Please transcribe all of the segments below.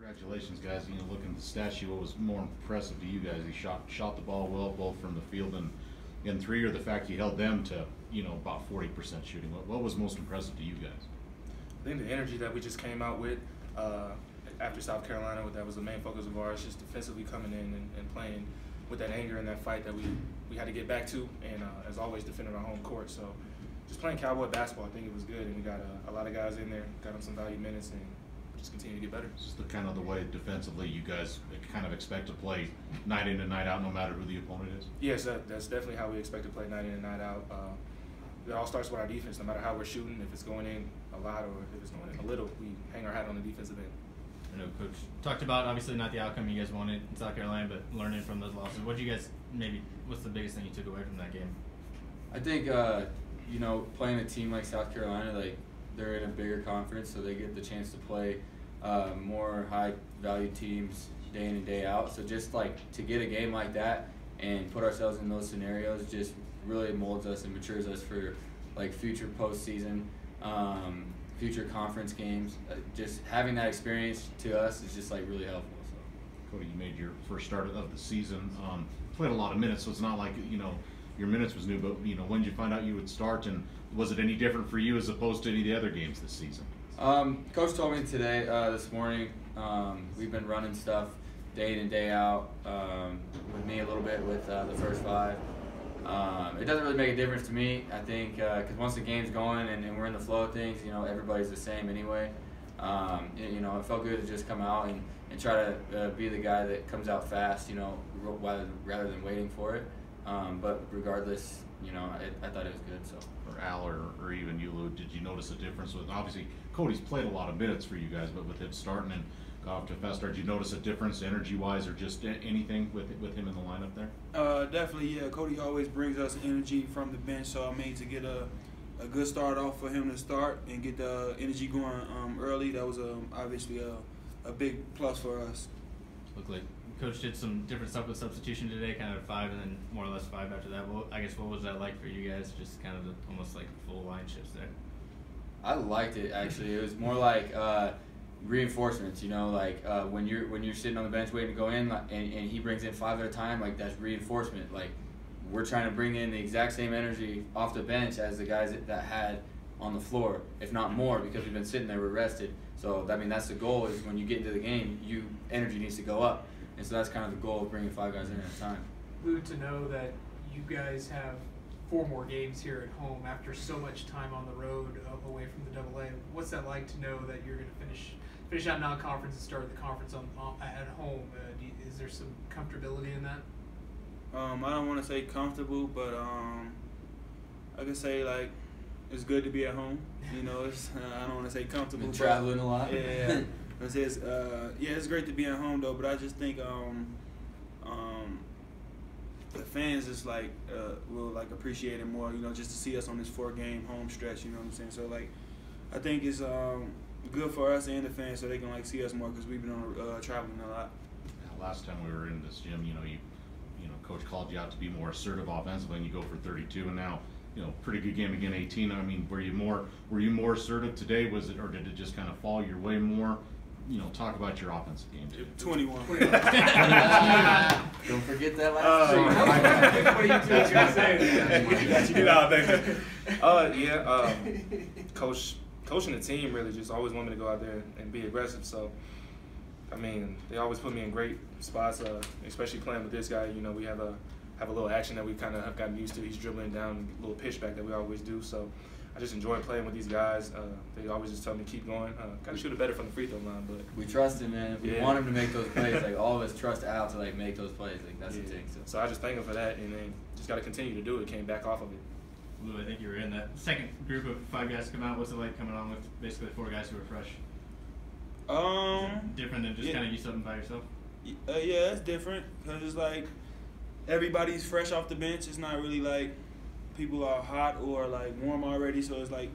Congratulations, guys. You know, looking at the stat sheet, what was more impressive to you guys? You shot the ball well, both from the field and in three, or the fact you held them to, you know, about 40% shooting. What was most impressive to you guys? I think the energy that we just came out with after South Carolina, that was the main focus of ours, just defensively coming in and playing with that anger and that fight that we had to get back to, and as always, defending our home court. So just playing Cowboy basketball, I think it was good, and we got a lot of guys in there, got them some value minutes, and just continue to get better. It's just the kind of the way defensively you guys kind of expect to play night in and night out, no matter who the opponent is? Yes, that's definitely how we expect to play night in and night out. It all starts with our defense. No matter how we're shooting, if it's going in a lot or if it's going in a little, we hang our hat on the defensive end. I know Coach talked about obviously not the outcome you guys wanted in South Carolina, but learning from those losses. What you guys what's the biggest thing you took away from that game? I think you know, playing a team like South Carolina, like they're in a bigger conference, so they get the chance to play more high-value teams day in and day out. So just like to get a game like that and put ourselves in those scenarios just really molds us and matures us for like future postseason, future conference games. Just having that experience to us is just like really helpful. So. Cody, you made your first start of the season. Played a lot of minutes, so it's not like, you know, your minutes was new, but, you know, when did you find out you would start, and was it any different for you as opposed to any of the other games this season? Coach told me today, this morning, we've been running stuff day in and day out, with me a little bit with the first five. It doesn't really make a difference to me, I think, because once the game's going and we're in the flow of things, you know, everybody's the same anyway. You know, it felt good to just come out and try to be the guy that comes out fast, you know, rather than waiting for it. But regardless, you know, I thought it was good. So. For Al or even you, Lou, did you notice a difference with, obviously Cody's played a lot of minutes for you guys, but with him starting and got off to a fast start, did you notice a difference energy-wise or just anything with him in the lineup there? Definitely, yeah. Cody always brings us energy from the bench, so I mean to get a good start off for him to start and get the energy going early, that was obviously a big plus for us. Looked like Coach did some different stuff with substitution today, kind of 5 and then more or less 5 after that. Well, I guess what was that like for you guys? Just kind of almost like full line shifts there. I liked it actually. It was more like reinforcements. You know, like when you're sitting on the bench waiting to go in, and he brings in 5 at a time. Like that's reinforcement. Like we're trying to bring in the exact same energy off the bench as the guys that had on the floor, if not more, because we've been sitting there, we're rested. So I mean that's the goal. Is when you get into the game, energy needs to go up. And so that's kind of the goal of bringing 5 guys in at a time. Lou, to know that you guys have 4 more games here at home after so much time on the road away from the AA, what's that like to know that you're going to finish out non-conference and start the conference at home? Is there some comfortability in that? I don't want to say comfortable, but I can say like it's good to be at home. You know, I don't want to say comfortable. Been traveling a lot. Yeah. It's great to be at home though, but I just think the fans is like will like appreciate it more, you know, just to see us on this 4-game home stretch. You know what I'm saying? So like, I think it's good for us and the fans, so they can like see us more because we've been on traveling a lot. Last time we were in this gym, you know, Coach called you out to be more assertive offensively, and you go for 32, and now, you know, pretty good game again, 18. I mean, were you more assertive today? Was it, or did it just kind of fall your way more? You know, talk about your offensive game. 21. Don't forget that last What are you two guys saying? Coaching the team really just always want me to go out there and be aggressive. So, I mean, they always put me in great spots, especially playing with this guy. You know, we have a little action that we kind of have gotten used to. He's dribbling down a little pitch back that we always do. So I just enjoy playing with these guys. They always just tell me keep going. Got to shoot it better from the free throw line, but we trust him, man. We want him to make those plays. Like all of us trust Al to like make those plays. Like that's the thing. So I just thank him for that, and then just got to continue to do it. Came back off of it. Lou, I think you were in that second group of 5 guys to come out. What's it like coming on with basically 4 guys who are fresh? Different than just kind of you something by yourself? Yeah, it's different because it's like everybody's fresh off the bench. It's not really like people are hot or like warm already, so it's like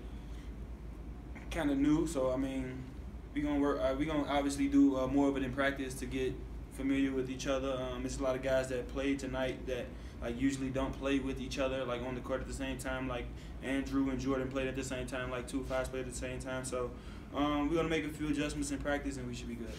kind of new. So I mean, we gonna obviously do more of it in practice to get familiar with each other. There's a lot of guys that played tonight that like usually don't play with each other like on the court at the same time. Like Andrew and Jordan played at the same time. Like 2 5s played at the same time. So we're gonna make a few adjustments in practice and we should be good.